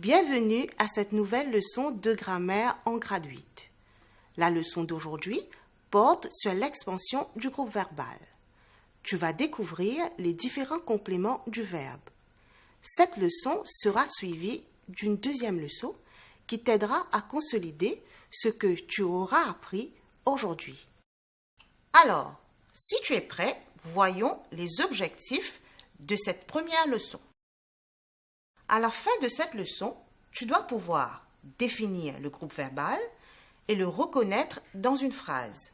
Bienvenue à cette nouvelle leçon de grammaire en grade 8. La leçon d'aujourd'hui porte sur l'expansion du groupe verbal. Tu vas découvrir les différents compléments du verbe. Cette leçon sera suivie d'une deuxième leçon qui t'aidera à consolider ce que tu auras appris aujourd'hui. Alors, si tu es prêt, voyons les objectifs de cette première leçon. À la fin de cette leçon, tu dois pouvoir définir le groupe verbal et le reconnaître dans une phrase.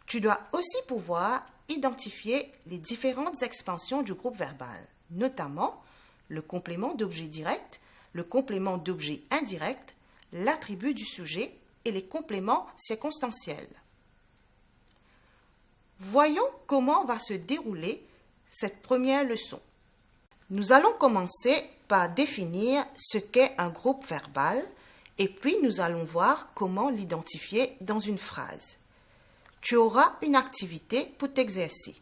Tu dois aussi pouvoir identifier les différentes expansions du groupe verbal, notamment le complément d'objet direct, le complément d'objet indirect, l'attribut du sujet et les compléments circonstanciels. Voyons comment va se dérouler cette première leçon. Nous allons commencer par définir ce qu'est un groupe verbal et puis nous allons voir comment l'identifier dans une phrase. Tu auras une activité pour t'exercer.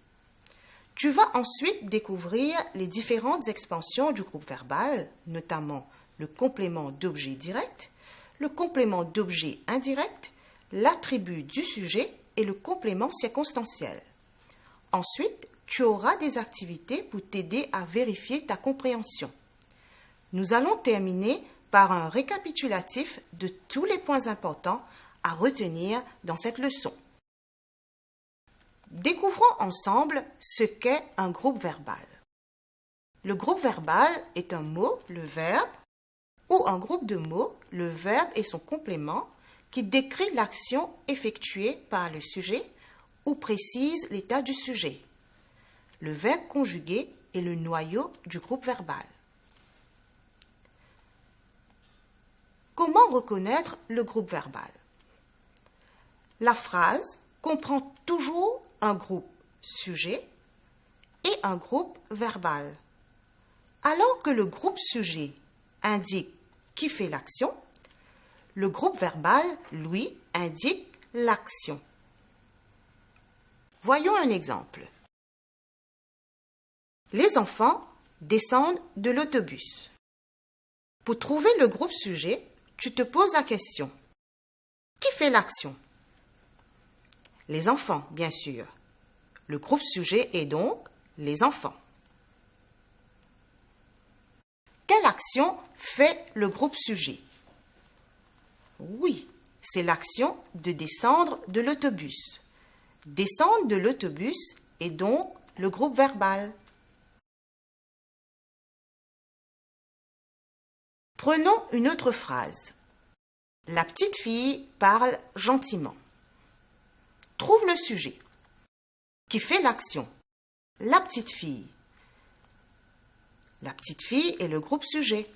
Tu vas ensuite découvrir les différentes expansions du groupe verbal, notamment le complément d'objet direct, le complément d'objet indirect, l'attribut du sujet et le complément circonstanciel. Ensuite, tu auras des activités pour t'aider à vérifier ta compréhension. Nous allons terminer par un récapitulatif de tous les points importants à retenir dans cette leçon. Découvrons ensemble ce qu'est un groupe verbal. Le groupe verbal est un mot, le verbe, ou un groupe de mots, le verbe et son complément, qui décrit l'action effectuée par le sujet ou précise l'état du sujet. Le verbe conjugué est le noyau du groupe verbal. Comment reconnaître le groupe verbal? La phrase comprend toujours un groupe sujet et un groupe verbal. Alors que le groupe sujet indique qui fait l'action, le groupe verbal, lui, indique l'action. Voyons un exemple. Les enfants descendent de l'autobus. Pour trouver le groupe sujet, tu te poses la question. Qui fait l'action? Les enfants, bien sûr. Le groupe sujet est donc les enfants. Quelle action fait le groupe sujet? Oui, c'est l'action de descendre de l'autobus. Descendre de l'autobus est donc le groupe verbal. Prenons une autre phrase. La petite fille parle gentiment. Trouve le sujet. Qui fait l'action? La petite fille. La petite fille est le groupe sujet.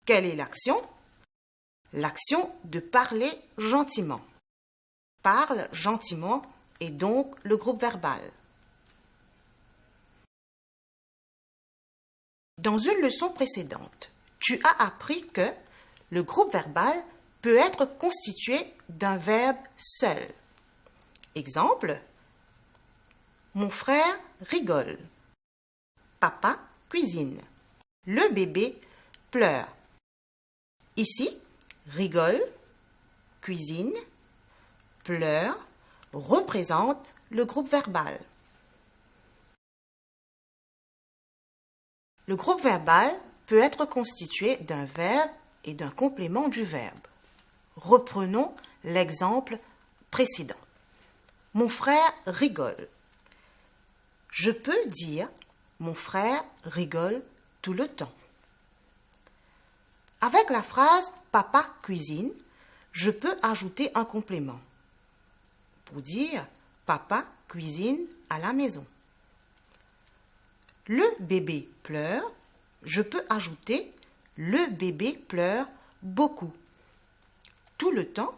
Quelle est l'action? L'action de parler gentiment. Parle gentiment est donc le groupe verbal. Dans une leçon précédente, tu as appris que le groupe verbal peut être constitué d'un verbe seul. Exemple, mon frère rigole. Papa cuisine. Le bébé pleure. Ici, rigole, cuisine, pleure représente le groupe verbal. Le groupe verbal peut être constitué d'un verbe et d'un complément du verbe. Reprenons l'exemple précédent. Mon frère rigole. Je peux dire mon frère rigole tout le temps. Avec la phrase papa cuisine, je peux ajouter un complément pour dire papa cuisine à la maison. Le bébé pleure, je peux ajouter le bébé pleure beaucoup. Tout le temps,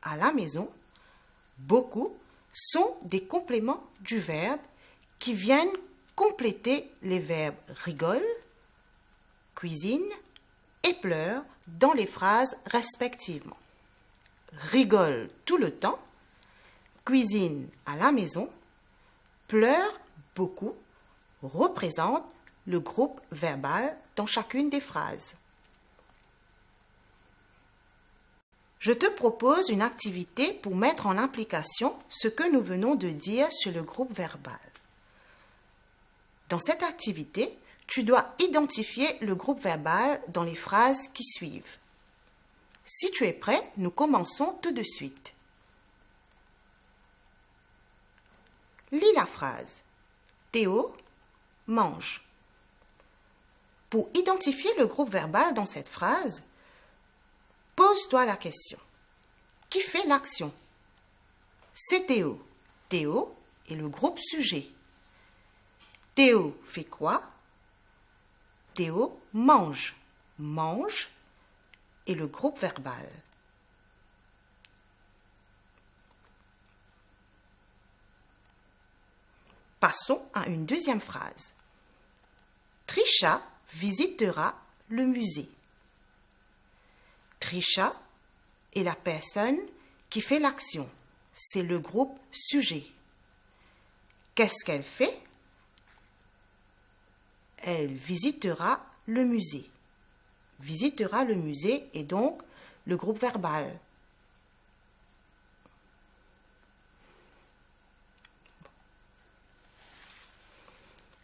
à la maison, beaucoup sont des compléments du verbe qui viennent compléter les verbes rigole, cuisine et pleure dans les phrases respectivement. Rigole tout le temps, cuisine à la maison, pleure beaucoup représente le groupe verbal dans chacune des phrases. Je te propose une activité pour mettre en application ce que nous venons de dire sur le groupe verbal. Dans cette activité, tu dois identifier le groupe verbal dans les phrases qui suivent. Si tu es prêt, nous commençons tout de suite. Lis la phrase. Théo mange. Pour identifier le groupe verbal dans cette phrase, pose-toi la question. Qui fait l'action? C'est Théo. Théo est le groupe sujet. Théo fait quoi? Théo mange. Mange est le groupe verbal. Passons à une deuxième phrase. Trisha visitera le musée. Trisha est la personne qui fait l'action. C'est le groupe sujet. Qu'est-ce qu'elle fait? Elle visitera le musée. Visitera le musée est donc le groupe verbal.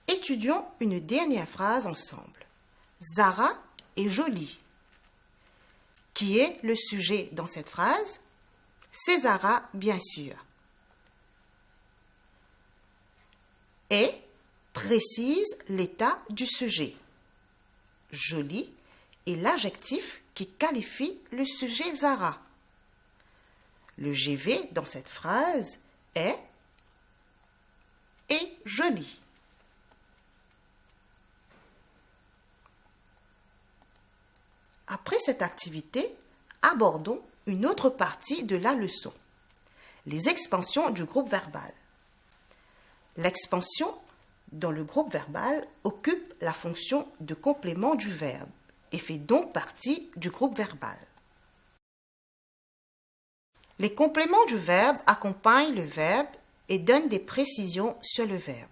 Étudions une dernière phrase ensemble. Zara est jolie. Qui est le sujet dans cette phrase? C'est Zara, bien sûr. Et précise l'état du sujet. Jolie est l'adjectif qui qualifie le sujet Zara. Le GV dans cette phrase est joli. Après cette activité, abordons une autre partie de la leçon, les expansions du groupe verbal. L'expansion dans le groupe verbal occupe la fonction de complément du verbe et fait donc partie du groupe verbal. Les compléments du verbe accompagnent le verbe et donnent des précisions sur le verbe.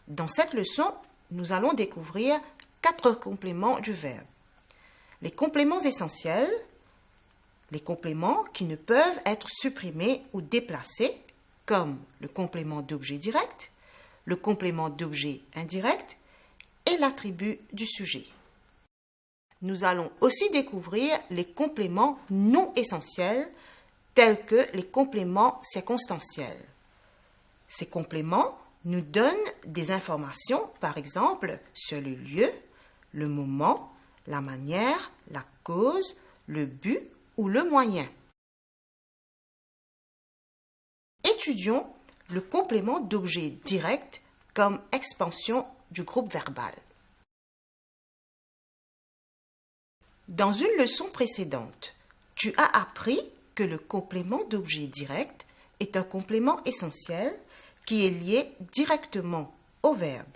Dans cette leçon, nous allons découvrir 4 compléments du verbe. Les compléments essentiels, les compléments qui ne peuvent être supprimés ou déplacés, comme le complément d'objet direct, le complément d'objet indirect et l'attribut du sujet. Nous allons aussi découvrir les compléments non essentiels, tels que les compléments circonstanciels. Ces compléments nous donnent des informations, par exemple, sur le lieu, le moment, la manière, la cause, le but ou le moyen. Étudions le complément d'objet direct comme expansion du groupe verbal. Dans une leçon précédente, tu as appris que le complément d'objet direct est un complément essentiel qui est lié directement au verbe.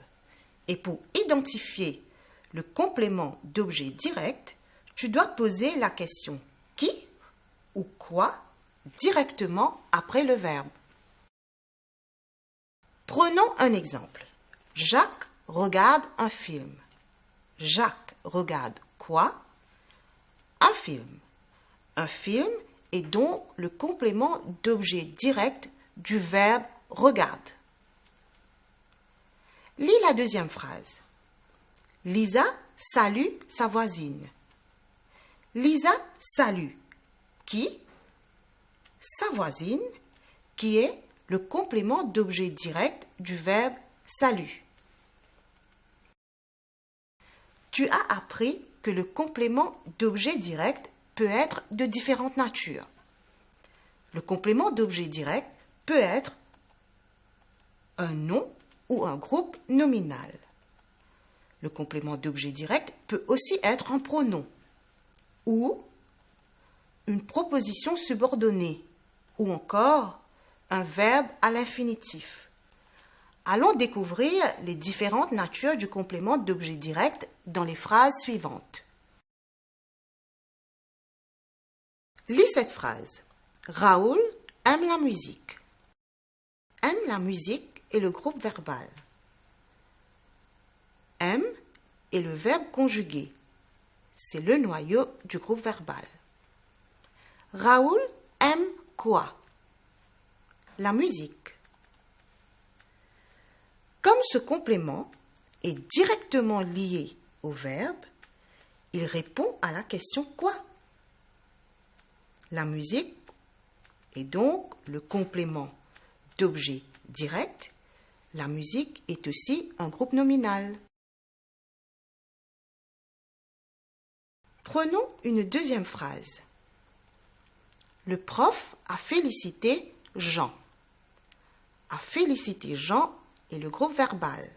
Et pour identifier le complément d'objet direct, tu dois poser la question « qui » ou « quoi » directement après le verbe. Prenons un exemple. Jacques regarde un film. Jacques regarde quoi? Un film. Un film est donc le complément d'objet direct du verbe regarde. Lis la deuxième phrase. Lisa salue sa voisine. Lisa salue qui? Sa voisine, qui est le complément d'objet direct du verbe salut. Tu as appris que le complément d'objet direct peut être de différentes natures. Le complément d'objet direct peut être un nom ou un groupe nominal. Le complément d'objet direct peut aussi être un pronom ou une proposition subordonnée ou encore un verbe à l'infinitif. Allons découvrir les différentes natures du complément d'objet direct dans les phrases suivantes. Lis cette phrase. Raoul aime la musique. Aime la musique est le groupe verbal. Aime est le verbe conjugué. C'est le noyau du groupe verbal. Raoul aime quoi? La musique. Comme ce complément est directement lié au verbe, il répond à la question quoi? La musique est donc le complément d'objet direct. La musique est aussi un groupe nominal. Prenons une deuxième phrase. Le prof a félicité Jean. A félicité Jean est le groupe verbal.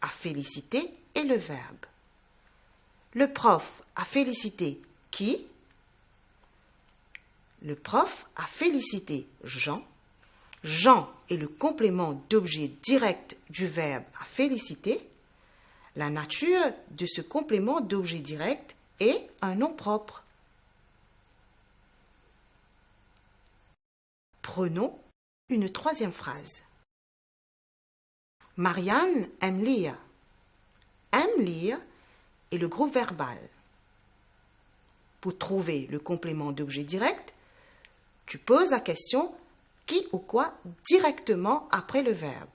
A félicité est le verbe. Le prof a félicité qui? Le prof a félicité Jean. Jean est le complément d'objet direct du verbe à féliciter. La nature de ce complément d'objet direct est un nom propre. Prenons une troisième phrase. Marianne aime lire. Aime lire est le groupe verbal. Pour trouver le complément d'objet direct, tu poses la question qui ou quoi directement après le verbe.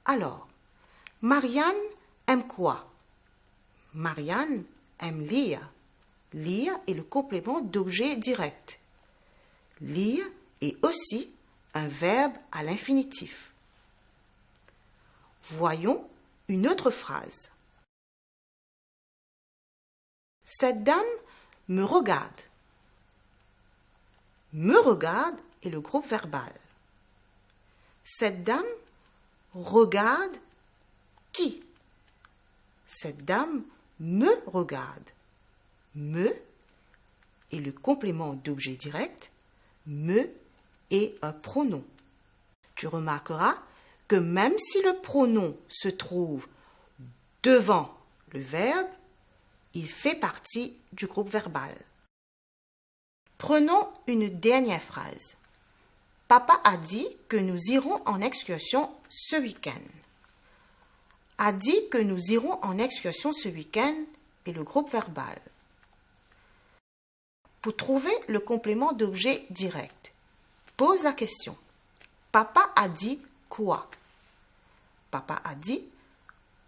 Alors, Marianne aime quoi? Marianne aime lire. Lire est le complément d'objet direct. Lire est aussi un verbe à l'infinitif. Voyons une autre phrase. Cette dame me regarde. Me regarde est le groupe verbal. Cette dame regarde qui? Cette dame me regarde. Me est le complément d'objet direct. Me est un pronom. Tu remarqueras que même si le pronom se trouve devant le verbe, il fait partie du groupe verbal. Prenons une dernière phrase. Papa a dit que nous irons en excursion ce week-end. A dit que nous irons en excursion ce week-end est le groupe verbal. Pour trouver le complément d'objet direct, pose la question. Papa a dit quoi? Papa a dit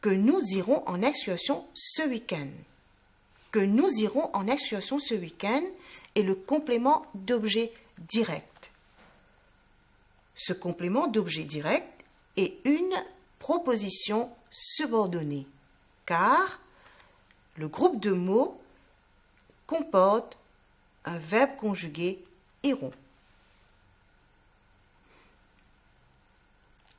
que nous irons en excursion ce week-end. Que nous irons en excursion ce week-end est le complément d'objet direct. Ce complément d'objet direct est une proposition subordonnée, car le groupe de mots comporte un verbe conjugué iront.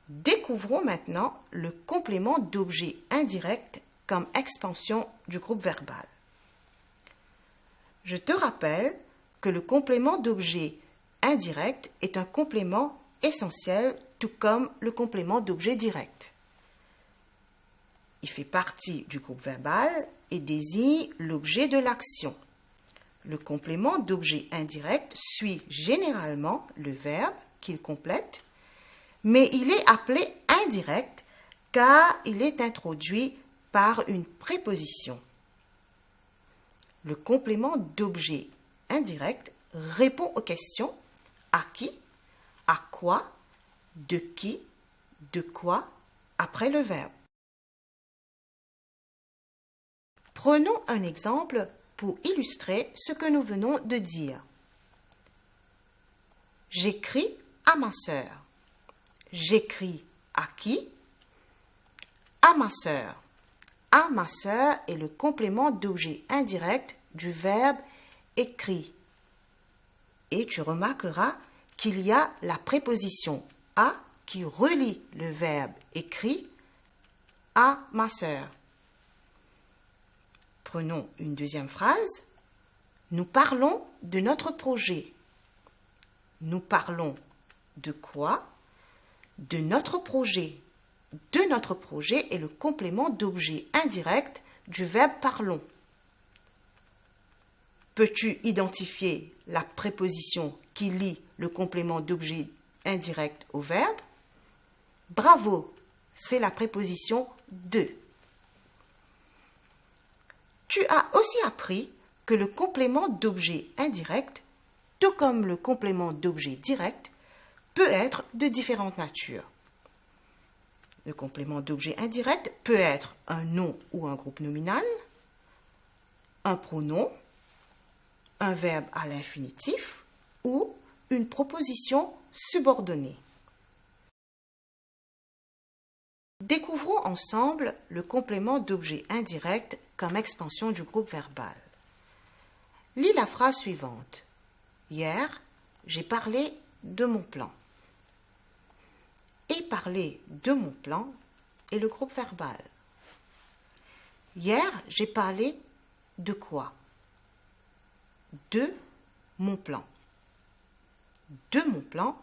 Découvrons maintenant le complément d'objet indirect comme expansion du groupe verbal. Je te rappelle que le complément d'objet indirect est un complément essentiel, tout comme le complément d'objet direct. Il fait partie du groupe verbal et désigne l'objet de l'action. Le complément d'objet indirect suit généralement le verbe qu'il complète, mais il est appelé indirect car il est introduit par une préposition. Le complément d'objet indirect répond aux questions à qui, à quoi, de qui, de quoi, après le verbe. Prenons un exemple pour illustrer ce que nous venons de dire. J'écris à ma sœur. J'écris à qui? À ma sœur. À ma sœur est le complément d'objet indirect du verbe écrit. Et tu remarqueras qu'il y a la préposition à qui relie le verbe écrit à ma sœur. Prenons une deuxième phrase. Nous parlons de notre projet. Nous parlons de quoi? De notre projet. De notre projet est le complément d'objet indirect du verbe parlons. Peux-tu identifier la préposition qui lie le complément d'objet indirect au verbe? Bravo, c'est la préposition de. Tu as aussi appris que le complément d'objet indirect, tout comme le complément d'objet direct, peut être de différentes natures. Le complément d'objet indirect peut être un nom ou un groupe nominal, un pronom, un verbe à l'infinitif ou une proposition subordonnée. Découvrons ensemble le complément d'objet indirect comme expansion du groupe verbal. Lis la phrase suivante. Hier, j'ai parlé de mon plan. Et parler de mon plan est le groupe verbal. Hier, j'ai parlé de quoi? De mon plan. De mon plan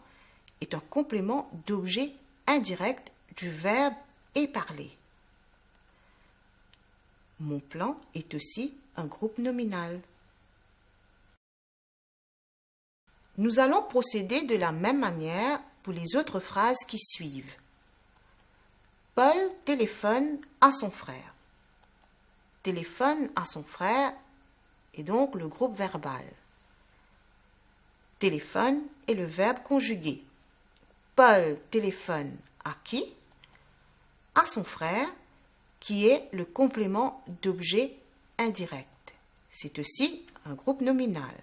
est un complément d'objet indirect du verbe et parler. Mon plan est aussi un groupe nominal. Nous allons procéder de la même manière pour les autres phrases qui suivent. Paul téléphone à son frère. Téléphone à son frère est donc le groupe verbal. Téléphone est le verbe conjugué. Paul téléphone à qui? À son frère, qui est le complément d'objet indirect. C'est aussi un groupe nominal.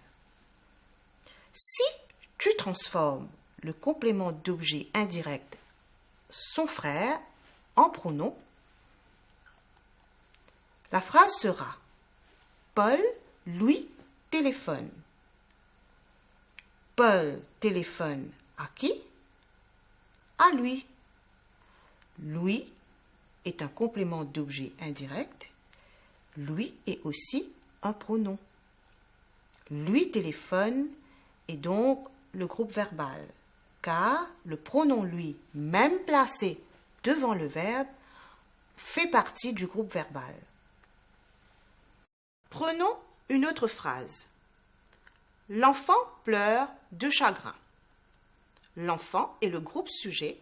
Si tu transformes le complément d'objet indirect son frère en pronom, la phrase sera Paul lui téléphone. Paul téléphone à qui? À lui. Lui est un complément d'objet indirect. Lui est aussi un pronom. Lui téléphone est donc le groupe verbal, car le pronom lui, même placé devant le verbe, fait partie du groupe verbal. Prenons une autre phrase. L'enfant pleure de chagrin. L'enfant est le groupe sujet.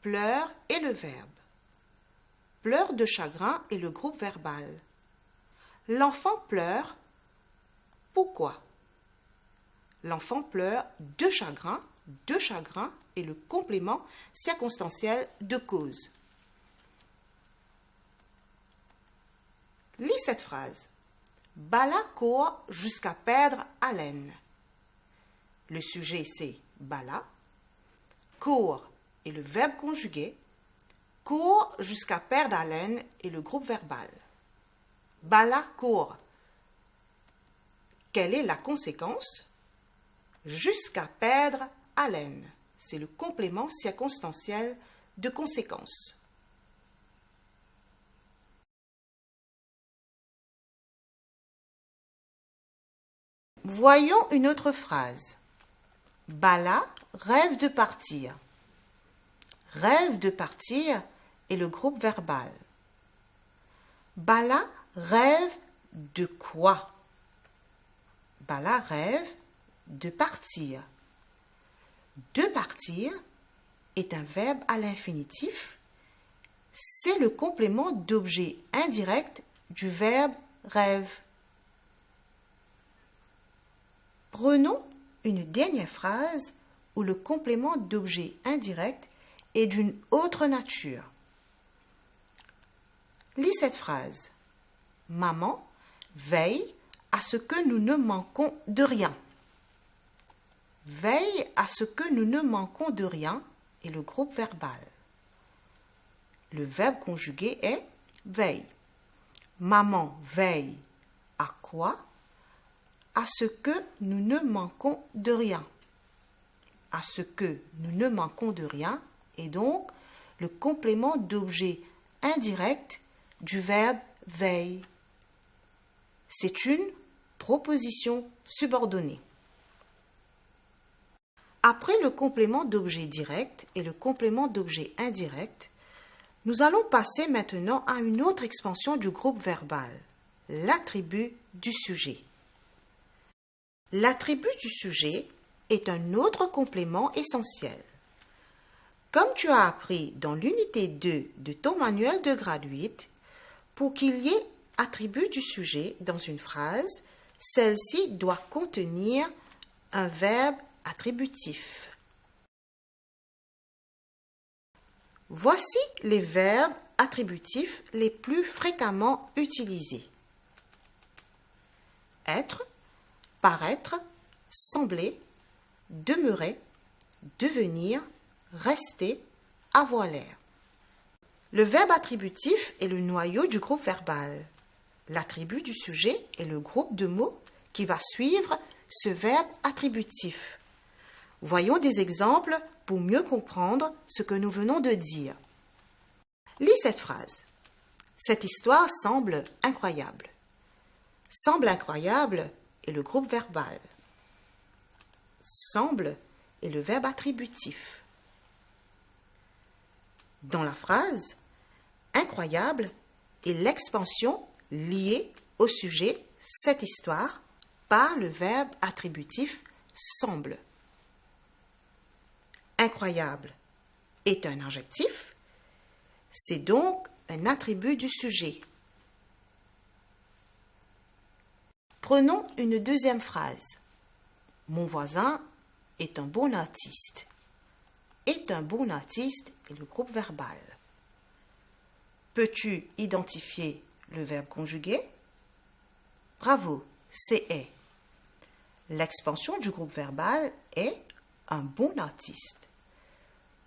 Pleure est le verbe. Pleure de chagrin est le groupe verbal. L'enfant pleure. Pourquoi? L'enfant pleure de chagrin. De chagrin est le complément circonstanciel de cause. Lis cette phrase. Bala court jusqu'à perdre haleine. Le sujet c'est Bala. Court est le verbe conjugué. Court jusqu'à perdre haleine est le groupe verbal. Bala court. Quelle est la conséquence? Jusqu'à perdre haleine. C'est le complément circonstanciel de conséquence. Voyons une autre phrase. Bala rêve de partir. Rêve de partir est le groupe verbal. Bala rêve de quoi? Bala rêve de partir. De partir est un verbe à l'infinitif. C'est le complément d'objet indirect du verbe rêve. Prenons une dernière phrase où le complément d'objet indirect est d'une autre nature. Lis cette phrase. Maman veille à ce que nous ne manquons de rien. Veille à ce que nous ne manquons de rien est le groupe verbal. Le verbe conjugué est veille. Maman veille à quoi? À ce que nous ne manquons de rien. À ce que nous ne manquons de rien est donc le complément d'objet indirect du verbe veille. C'est une proposition subordonnée. Après le complément d'objet direct et le complément d'objet indirect, nous allons passer maintenant à une autre expansion du groupe verbal, l'attribut du sujet. L'attribut du sujet est un autre complément essentiel. Comme tu as appris dans l'unité 2 de ton manuel de grade 8, pour qu'il y ait attribut du sujet dans une phrase, celle-ci doit contenir un verbe attributif. Voici les verbes attributifs les plus fréquemment utilisés. Être, paraître, sembler, demeurer, devenir, rester, avoir l'air. Le verbe attributif est le noyau du groupe verbal. L'attribut du sujet est le groupe de mots qui va suivre ce verbe attributif. Voyons des exemples pour mieux comprendre ce que nous venons de dire. Lis cette phrase. Cette histoire semble incroyable. Semble incroyable est le groupe verbal. Semble est le verbe attributif. Dans la phrase, incroyable est l'expansion liée au sujet cette histoire par le verbe attributif semble. Incroyable est un adjectif, c'est donc un attribut du sujet. Prenons une deuxième phrase. Mon voisin est un bon artiste. Est un bon artiste est le groupe verbal. Peux-tu identifier le verbe conjugué? Bravo, c'est est. L'expansion du groupe verbal est un bon artiste.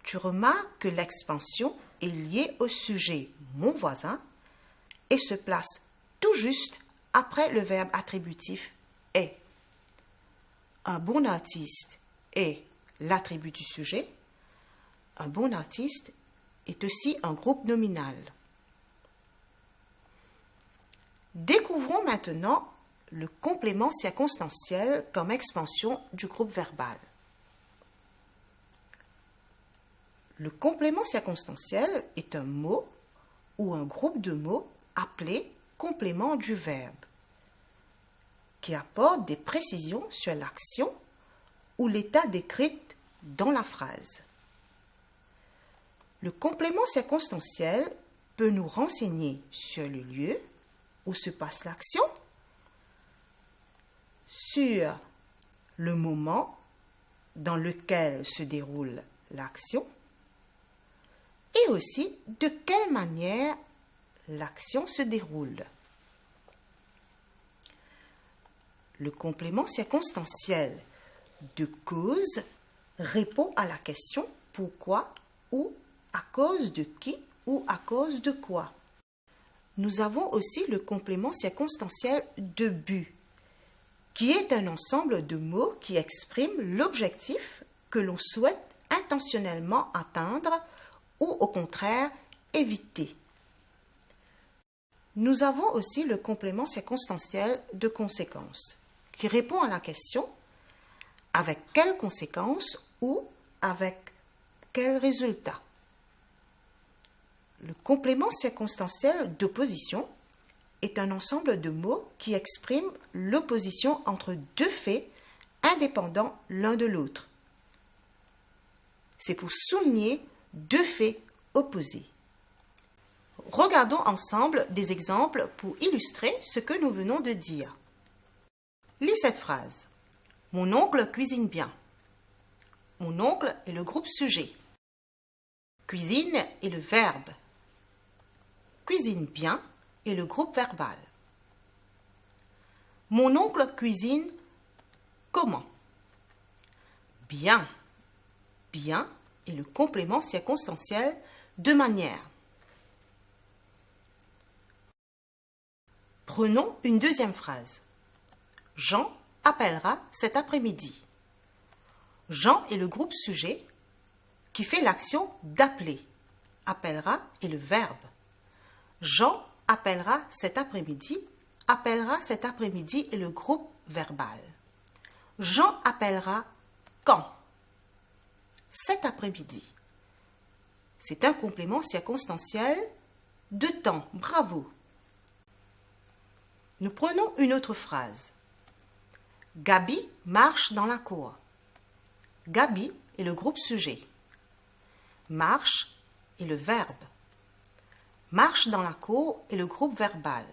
Tu remarques que l'expansion est liée au sujet mon voisin et se place tout juste après le verbe attributif est. Un bon artiste est l'attribut du sujet. Un bon artiste est aussi un groupe nominal. Découvrons maintenant le complément circonstanciel comme expansion du groupe verbal. Le complément circonstanciel est un mot ou un groupe de mots appelé complément du verbe, qui apporte des précisions sur l'action ou l'état décrit dans la phrase. Le complément circonstanciel peut nous renseigner sur le lieu où se passe l'action, sur le moment dans lequel se déroule l'action et aussi de quelle manière l'action se déroule. Le complément circonstanciel de cause répond à la question pourquoi ou à cause de qui ou à cause de quoi. Nous avons aussi le complément circonstanciel de but, qui est un ensemble de mots qui expriment l'objectif que l'on souhaite intentionnellement atteindre ou au contraire éviter. Nous avons aussi le complément circonstanciel de conséquence, qui répond à la question avec quelles conséquences ou avec quel résultat. Le complément circonstanciel d'opposition est un ensemble de mots qui expriment l'opposition entre deux faits indépendants l'un de l'autre. C'est pour souligner deux faits opposés. Regardons ensemble des exemples pour illustrer ce que nous venons de dire. Lis cette phrase. Mon oncle cuisine bien. Mon oncle est le groupe sujet. Cuisine est le verbe. Cuisine bien est le groupe verbal. Mon oncle cuisine comment? Bien. Bien est le complément circonstanciel de manière. Prenons une deuxième phrase. Jean appellera cet après-midi. Jean est le groupe sujet qui fait l'action d'appeler. Appellera est le verbe. Jean appellera cet après-midi. Appellera cet après-midi est le groupe verbal. Jean appellera quand? Cet après-midi. C'est un complément circonstanciel de temps. Bravo. Nous prenons une autre phrase. Gabi marche dans la cour. Gabi est le groupe sujet. Marche est le verbe. Marche dans la cour est le groupe verbal.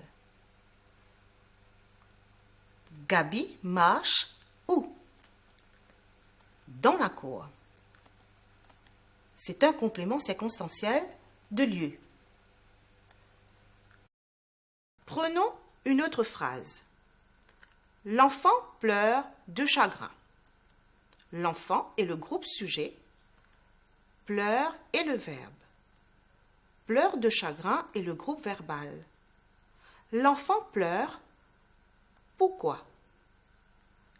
Gabi marche où? Dans la cour. C'est un complément circonstanciel de lieu. Prenons une autre phrase. L'enfant pleure de chagrin. L'enfant est le groupe sujet. Pleure est le verbe. Pleure de chagrin est le groupe verbal. L'enfant pleure. Pourquoi?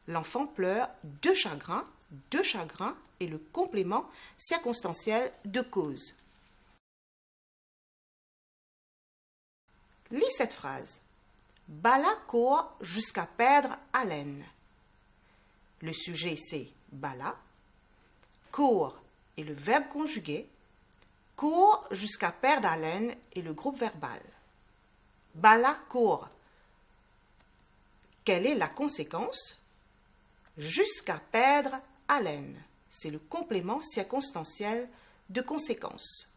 L'enfant pleure de chagrin. De chagrin est le complément circonstanciel de cause. Lis cette phrase. Bala court jusqu'à perdre haleine. Le sujet c'est Bala. Court est le verbe conjugué. Court jusqu'à perdre haleine est le groupe verbal. Bala court. Quelle est la conséquence? Jusqu'à perdre haleine. C'est le complément circonstanciel de conséquence.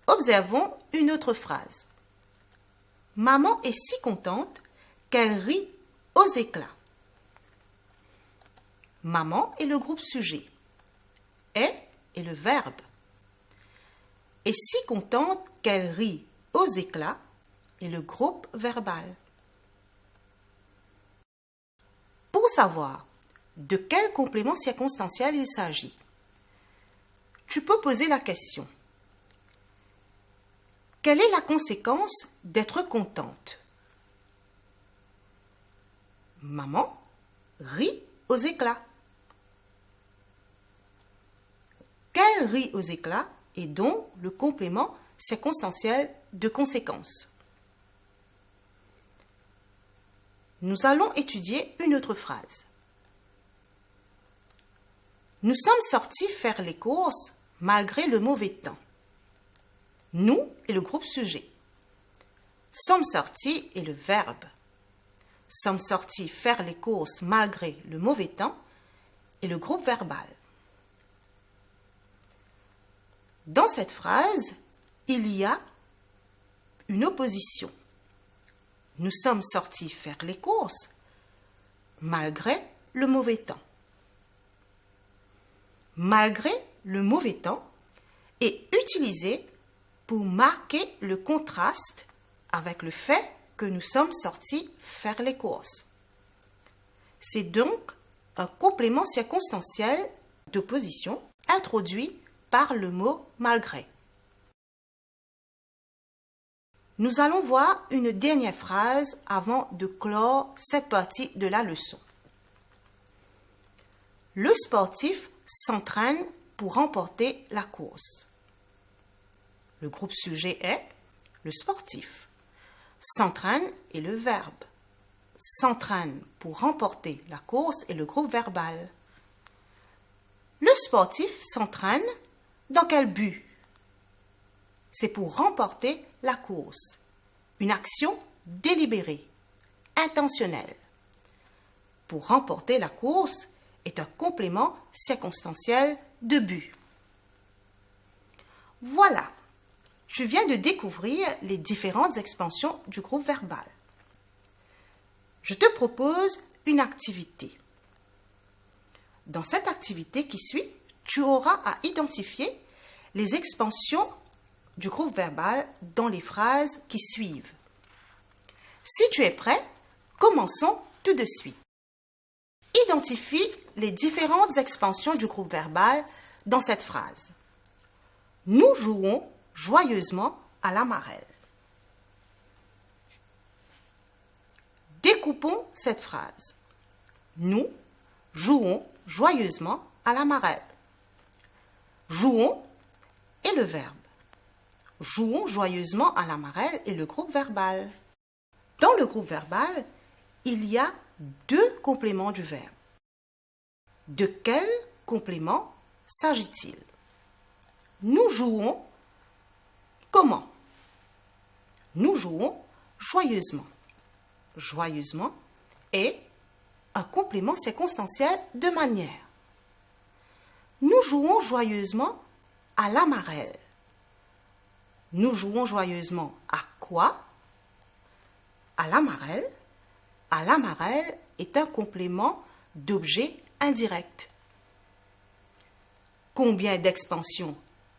Observons une autre phrase. Maman est si contente qu'elle rit aux éclats. Maman est le groupe sujet. Est le verbe. Est si contente qu'elle rit aux éclats est le groupe verbal. Pour savoir de quel complément circonstanciel il s'agit, tu peux poser la question. Quelle est la conséquence d'être contente? Maman rit aux éclats. Qu'elle rit aux éclats est donc le complément circonstanciel de conséquence. Nous allons étudier une autre phrase. Nous sommes sortis faire les courses malgré le mauvais temps. Nous est le groupe sujet. Sommes sortis est le verbe. Sommes sortis faire les courses malgré le mauvais temps est le groupe verbal. Dans cette phrase, il y a une opposition. Nous sommes sortis faire les courses malgré le mauvais temps. Malgré le mauvais temps est utilisé pour marquer le contraste avec le fait que nous sommes sortis faire les courses. C'est donc un complément circonstanciel d'opposition introduit par le mot malgré. Nous allons voir une dernière phrase avant de clore cette partie de la leçon. Le sportif s'entraîne pour remporter la course. Le groupe sujet est le sportif. S'entraîne est le verbe. S'entraîne pour remporter la course est le groupe verbal. Le sportif s'entraîne dans quel but? C'est pour remporter la course. Une action délibérée, intentionnelle. Pour remporter la course est un complément circonstanciel de but. Voilà, tu viens de découvrir les différentes expansions du groupe verbal. Je te propose une activité. Dans cette activité qui suit, tu auras à identifier les expansions du groupe verbal dans les phrases qui suivent. Si tu es prêt, commençons tout de suite. Identifie les différentes expansions du groupe verbal dans cette phrase. Nous jouons joyeusement à la marelle. Découpons cette phrase. Nous jouons joyeusement à la marelle. Jouons est le verbe. Jouons joyeusement à la marelle est le groupe verbal. Dans le groupe verbal, il y a deux compléments du verbe. De quel complément s'agit-il? Nous jouons comment? Nous jouons joyeusement. Joyeusement est un complément circonstanciel de manière. Nous jouons joyeusement à la marelle. Nous jouons joyeusement à quoi? à l'amarelle. À l'amarelle est un complément d'objet indirect. Combien d'expansions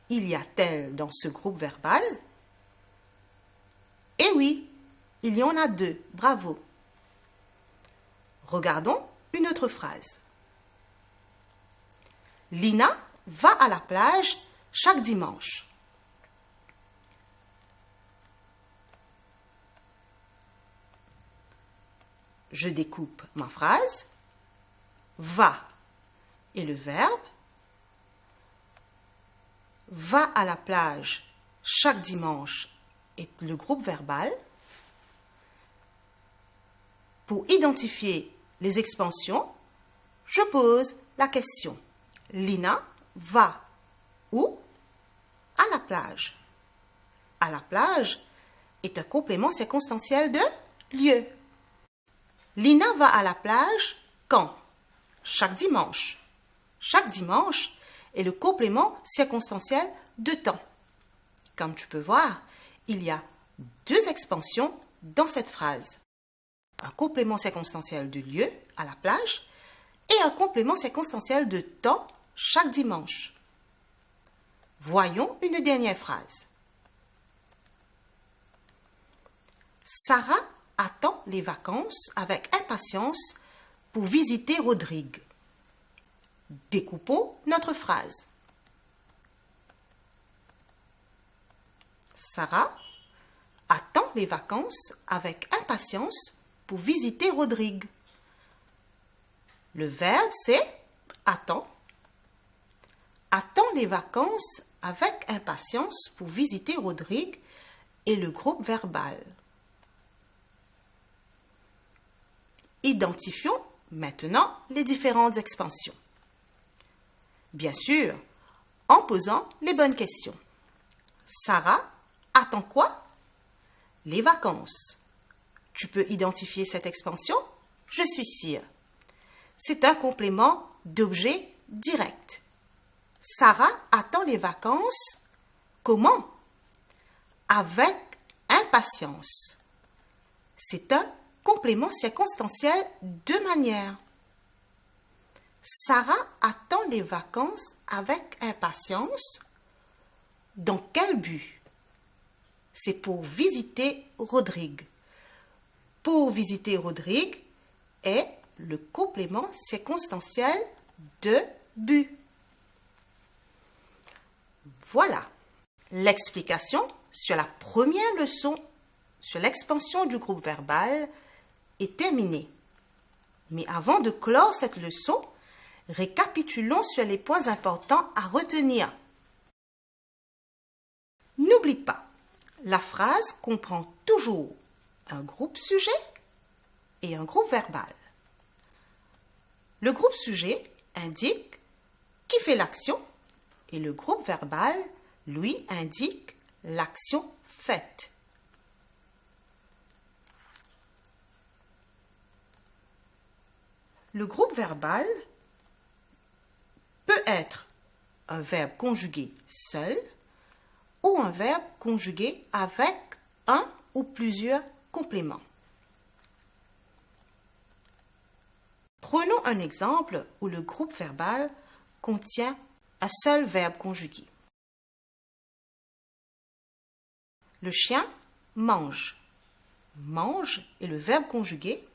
il y a-t-il dans ce groupe verbal? Eh oui, il y en a 2. Bravo. Regardons une autre phrase. Lina va à la plage chaque dimanche. Je découpe ma phrase. Va est le verbe. Va à la plage chaque dimanche est le groupe verbal. Pour identifier les expansions, je pose la question. Lina va où? À la plage. À la plage est un complément circonstanciel de lieu. Lina va à la plage quand? Chaque dimanche. Chaque dimanche est le complément circonstanciel de temps. Comme tu peux voir, il y a 2 expansions dans cette phrase. Un complément circonstanciel de lieu, à la plage, et un complément circonstanciel de temps, chaque dimanche. Voyons une dernière phrase. Sarah attend les vacances avec impatience pour visiter Rodrigue. Découpons notre phrase. Sarah attend les vacances avec impatience pour visiter Rodrigue. Le verbe, c'est attend. Attend les vacances avec impatience pour visiter Rodrigue est le groupe verbal. Identifions maintenant les différentes expansions. Bien sûr, en posant les bonnes questions. Sarah attend quoi? Les vacances. Tu peux identifier cette expansion? Je suis sûre. C'est un complément d'objet direct. Sarah attend les vacances. Comment? Avec impatience. C'est un complément circonstanciel de manière. Sarah attend les vacances avec impatience. Dans quel but? C'est pour visiter Rodrigue. Pour visiter Rodrigue est le complément circonstanciel de but. Voilà. L'explication sur la première leçon sur l'expansion du groupe verbal est terminée. Mais avant de clore cette leçon, récapitulons sur les points importants à retenir. N'oublie pas, la phrase comprend toujours un groupe sujet et un groupe verbal. Le groupe sujet indique qui fait l'action et le groupe verbal, lui, indique l'action faite. Le groupe verbal peut être un verbe conjugué seul ou un verbe conjugué avec un ou plusieurs compléments. Prenons un exemple où le groupe verbal contient un seul verbe conjugué. Le chien mange. Mange est le verbe conjugué.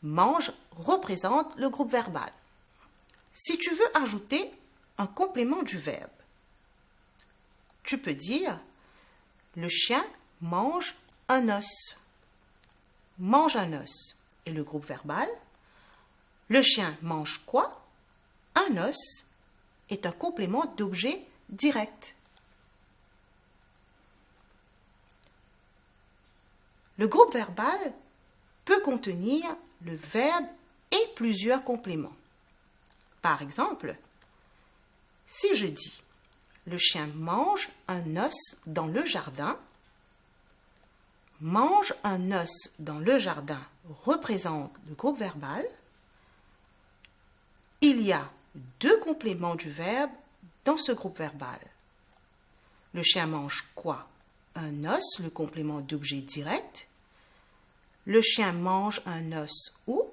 Mange représente le groupe verbal. Si tu veux ajouter un complément du verbe, tu peux dire le chien mange un os. Mange un os est le groupe verbal. Le chien mange quoi? Un os est un complément d'objet direct. Le groupe verbal peut contenir le verbe et plusieurs compléments. Par exemple, si je dis « Le chien mange un os dans le jardin », mange un os dans le jardin représente le groupe verbal. Il y a 2 compléments du verbe dans ce groupe verbal. Le chien mange quoi? Un os, le complément d'objet direct. le chien mange un os où,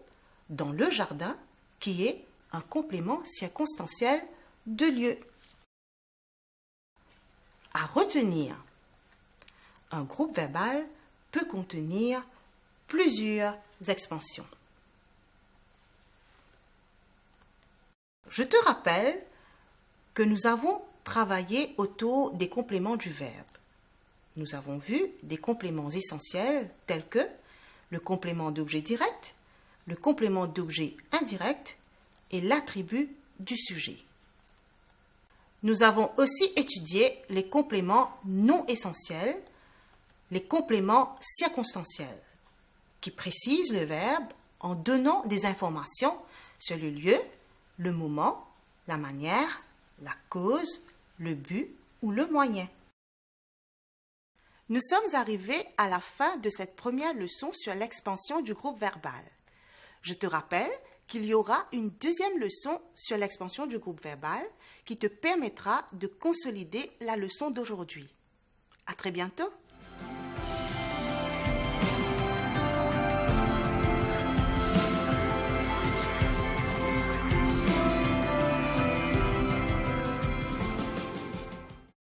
dans le jardin, qui est un complément circonstanciel de lieu. À retenir, un groupe verbal peut contenir plusieurs expansions. Je te rappelle que nous avons travaillé autour des compléments du verbe. Nous avons vu des compléments essentiels tels que le complément d'objet direct, le complément d'objet indirect et l'attribut du sujet. Nous avons aussi étudié les compléments non essentiels, les compléments circonstanciels, qui précisent le verbe en donnant des informations sur le lieu, le moment, la manière, la cause, le but ou le moyen. Nous sommes arrivés à la fin de cette première leçon sur l'expansion du groupe verbal. Je te rappelle qu'il y aura une deuxième leçon sur l'expansion du groupe verbal qui te permettra de consolider la leçon d'aujourd'hui. À très bientôt!